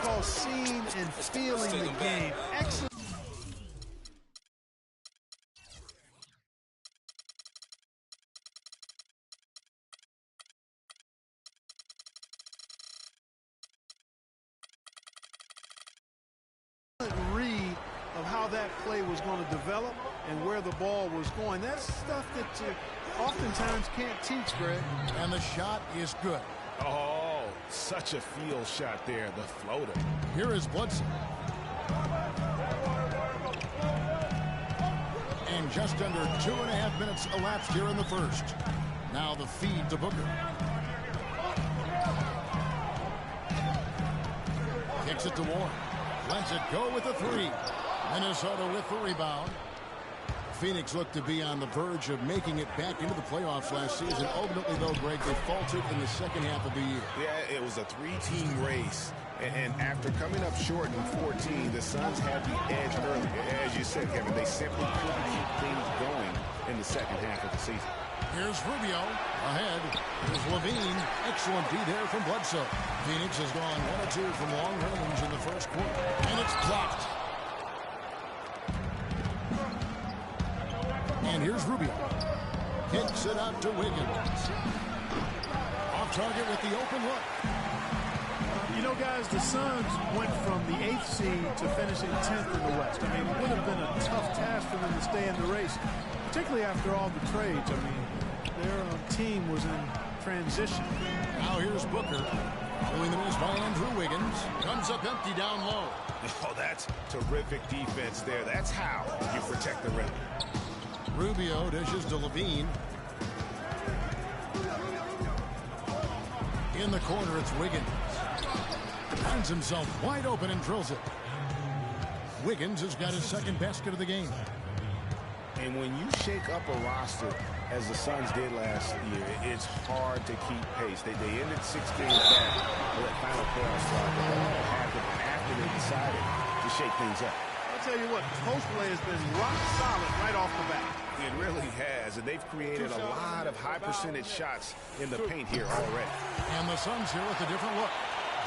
call seeing and feeling the game. Excellent. Read of how that play was going to develop and where the ball was going. That's stuff that you oftentimes can't teach, Greg. And the shot is good. Oh, such a field shot there, the floater. Here is Bledsoe. And just under 2.5 minutes elapsed here in the first. Now the feed to Booker. Kicks it to Warren. Lets it go with the three. Minnesota with the rebound. Phoenix looked to be on the verge of making it back into the playoffs last season. Ultimately, though, Greg, they faltered in the second half of the year. Yeah, it was a three-team race. And after coming up short in 14, the Suns had the edge early. As you said, Kevin, they simply couldn't keep things going in the second half of the season. Here's Rubio ahead. Here's Levine. Excellent D there from Bledsoe. Phoenix has gone 1 or 2 from long range in the first quarter. And it's blocked. And here's Rubio. Kicks it out to Wiggins. Off target with the open look. You know, guys, the Suns went from the 8th seed to finishing 10th in the West. I mean, it would have been a tough task for them to stay in the race, particularly after all the trades. I mean, their team was in transition. Now here's Booker. Following the miss by Andrew Wiggins. Comes up empty down low. Oh, that's terrific defense there. That's how you protect the rim. Rubio dishes to Levine. In the corner, it's Wiggins. Finds himself wide open and drills it. Wiggins has got his second basket of the game. And when you shake up a roster, as the Suns did last year, it's hard to keep pace. They ended 6 games back with that final playoff slot. But that all happened after they decided to shake things up. I'll tell you what, post play has been rock solid right off the bat. It really has, and they've created a lot of high percentage shots in the paint here already. And the Suns here with a different look.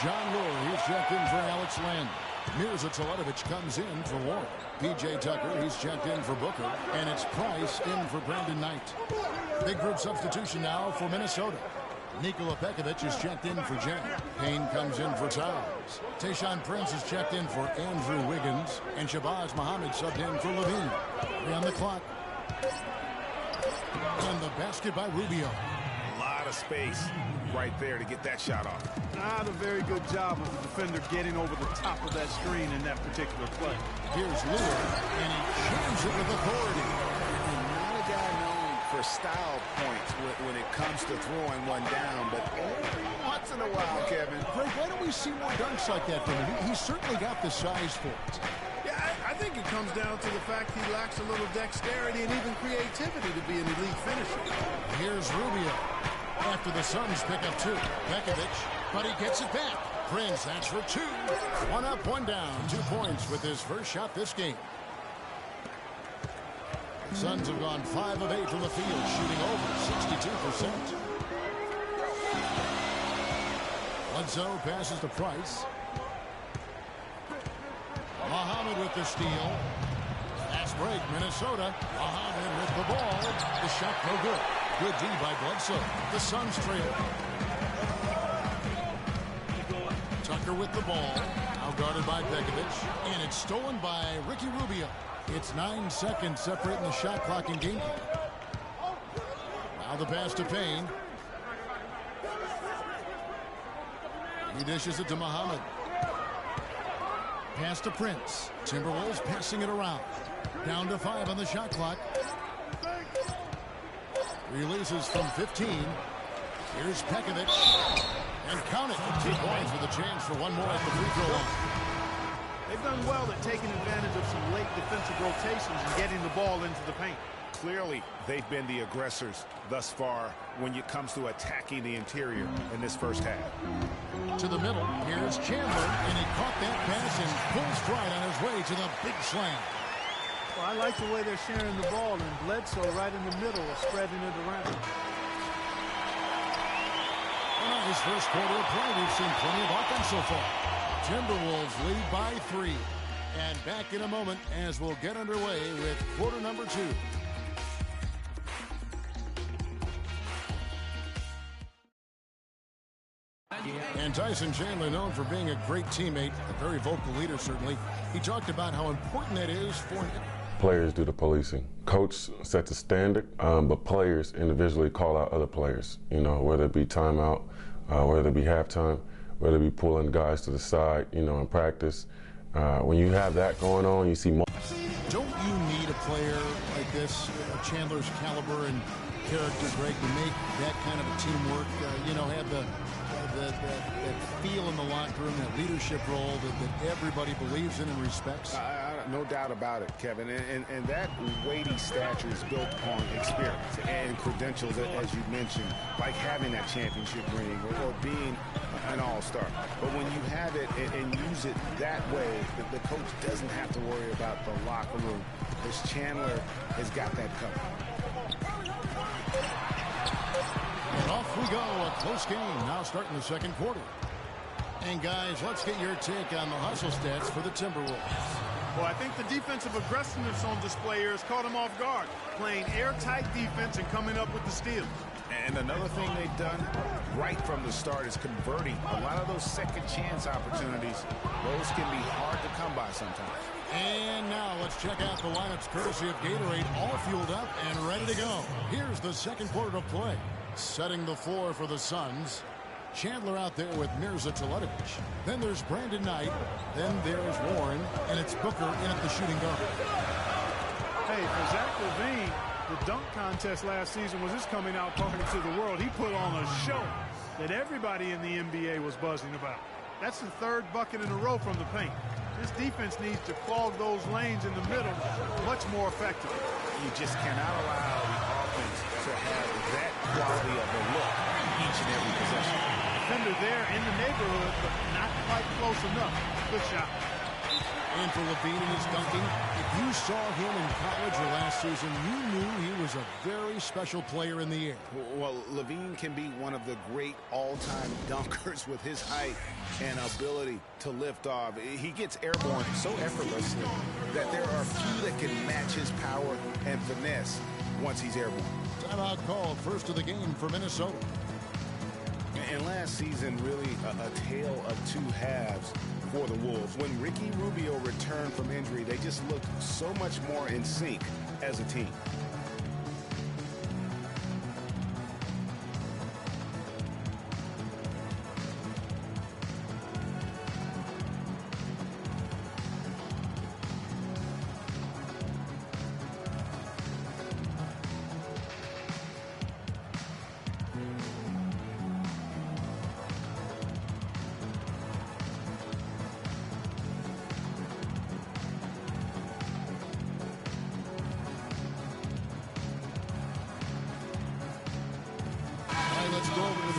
John Moore, he's checked in for Alex Len. Mirza Teletovic comes in for Warren. P.J. Tucker, he's checked in for Booker. And it's Price in for Brandon Knight. Big group substitution now for Minnesota. Nikola Pekovic is checked in for Jen. Payne comes in for Towns. Tayshaun Prince is checked in for Andrew Wiggins. And Shabazz Muhammad subbed in for Levine. 3 on the clock. And the basket by Rubio. A lot of space right there to get that shot off. Not a very good job of the defender getting over the top of that screen in that particular play. Here's Lillard, and he jams it with authority. Not a guy known for style points when it comes to throwing one down, but once in a while, Kevin. Greg, why don't we see more dunks like that from him? He's certainly got the size for it. Yeah, I think it comes down to the fact he lacks a little dexterity and even creativity to be an elite finisher. Here's Rubio. After the Suns pick up 2. Pekovic, but he gets it back. Prince, that's for 2. 1 up, 1 down. 2 points with his first shot this game. The Suns have gone 5 of 8 from the field, shooting over 62%. Bledsoe passes to Price. Muhammad with the steal. Fast break, Minnesota. Muhammad with the ball. The shot no good. Good D by Bledsoe. The Suns trail. Tucker with the ball. Now guarded by Pekovic. And it's stolen by Ricky Rubio. It's 9 seconds separating the shot clock and game clock. Now the pass to Payne. He dishes it to Muhammad. Pass to Prince. Timberwolves passing it around. Down to 5 on the shot clock. Releases from 15. Here's Pekovic. And count it. 2 points with a chance for one more at the free throw line. They've done well at taking advantage of some late defensive rotations and getting the ball into the paint. Clearly, they've been the aggressors thus far when it comes to attacking the interior in this first half. To the middle, here's Chandler, and he caught that pass in full stride on his way to the big slam. Well, I like the way they're sharing the ball, and Bledsoe right in the middle of spreading it around. In his first quarter of play, we've seen plenty of offense so far. Timberwolves lead by 3. And back in a moment as we'll get underway with quarter number 2. And Tyson Chandler, known for being a great teammate, a very vocal leader certainly. He talked about how important that is for him. Players do the policing. Coach sets a standard, but players individually call out other players. You know, whether it be timeout, whether it be halftime, whether it be pulling guys to the side, you know, in practice. When you have that going on, you see more. Don't you need a player like this, Chandler's caliber and character, Greg, to make that kind of a teamwork, you know, have that feel in the locker room, that leadership role that everybody believes in and respects? No doubt about it, Kevin. And that weighty stature is built on experience and credentials, as you mentioned, like having that championship ring or being an all-star. But when you have it and use it that way, the coach doesn't have to worry about the locker room, because Chandler has got that covered. And off we go, a close game now starting the second quarter. And guys, let's get your take on the hustle stats for the Timberwolves. Well, I think the defensive aggressiveness on display here has caught him off guard, playing airtight defense and coming up with the steals. And another thing they've done right from the start is converting a lot of those second chance opportunities. Those can be hard to come by sometimes. And now let's check out the lineups courtesy of Gatorade, all fueled up and ready to go. Here's the second quarter of play. Setting the floor for the Suns. Chandler out there with Mirza Teletovic. Then there's Brandon Knight. Then there's Warren. And it's Booker in at the shooting guard. Hey, for Zach LaVine, the dunk contest last season was his coming out party to the world. He put on a show that everybody in the NBA was buzzing about. That's the third bucket in a row from the paint. This defense needs to clog those lanes in the middle much more effectively. You just cannot allow the offense to have that quality of a look each and every possession. Defender there in the neighborhood, but not quite close enough. Good shot. And for LaVine in his dunking, if you saw him in college or last season, you knew he was a very special player in the air. Well, LaVine can be one of the great all-time dunkers with his height and ability to lift off. He gets airborne so effortlessly that there are few that can match his power and finesse once he's airborne. Timeout called, first of the game for Minnesota. And last season, really a tale of two halves for the Wolves. When Ricky Rubio returned from injury, they just looked so much more in sync as a team.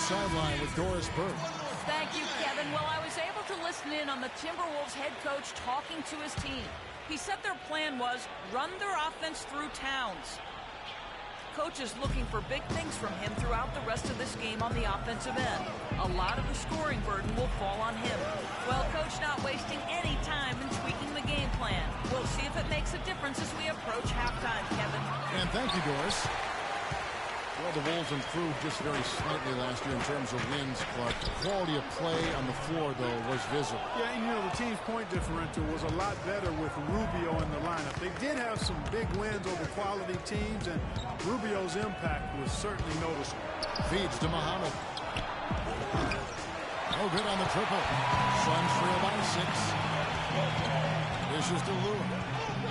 Sideline with Doris Burke. Thank you, Kevin. Well, I was able to listen in on the Timberwolves head coach talking to his team. He said their plan was run their offense through Towns. Coach is looking for big things from him throughout the rest of this game on the offensive end. A lot of the scoring burden will fall on him. Well, Coach not wasting any time in tweaking the game plan. We'll see if it makes a difference as we approach halftime, Kevin. And thank you, Doris. Well, the Wolves improved just very slightly last year in terms of wins, but the quality of play on the floor, though, was visible. Yeah, and you know, the team's point differential was a lot better with Rubio in the lineup. They did have some big wins over quality teams, and Rubio's impact was certainly noticeable. Feeds to Muhammad. No good on the triple. Suns trail by 6. Dishes to Lure.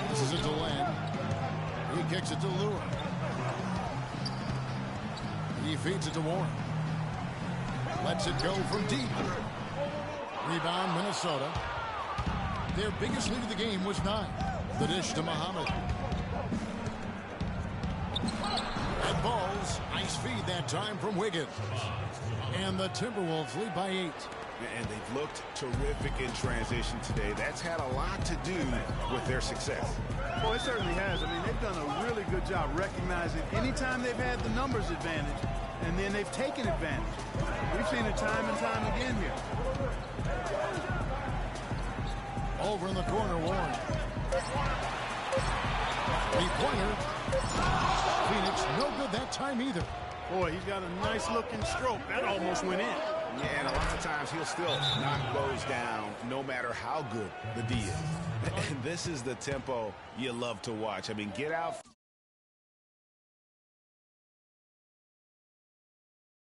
This is it to Len. He kicks it to Lure. He feeds it to Warren. Lets it go from deep. Rebound, Minnesota. Their biggest lead of the game was 9. The dish to Muhammad. And balls. Nice feed that time from Wiggins. And the Timberwolves lead by 8. And they've looked terrific in transition today. That's had a lot to do with their success. Well, it certainly has. I mean, they've done a really good job recognizing anytime they've had the numbers advantage, and then they've taken advantage. We've seen it time and time again here. Over in the corner, Warren. Three-pointer. Phoenix, no good that time either. Boy, he's got a nice-looking stroke. That almost went in. Yeah, and a lot of times he'll still knock those down no matter how good the D is. And this is the tempo you love to watch. I mean, get out.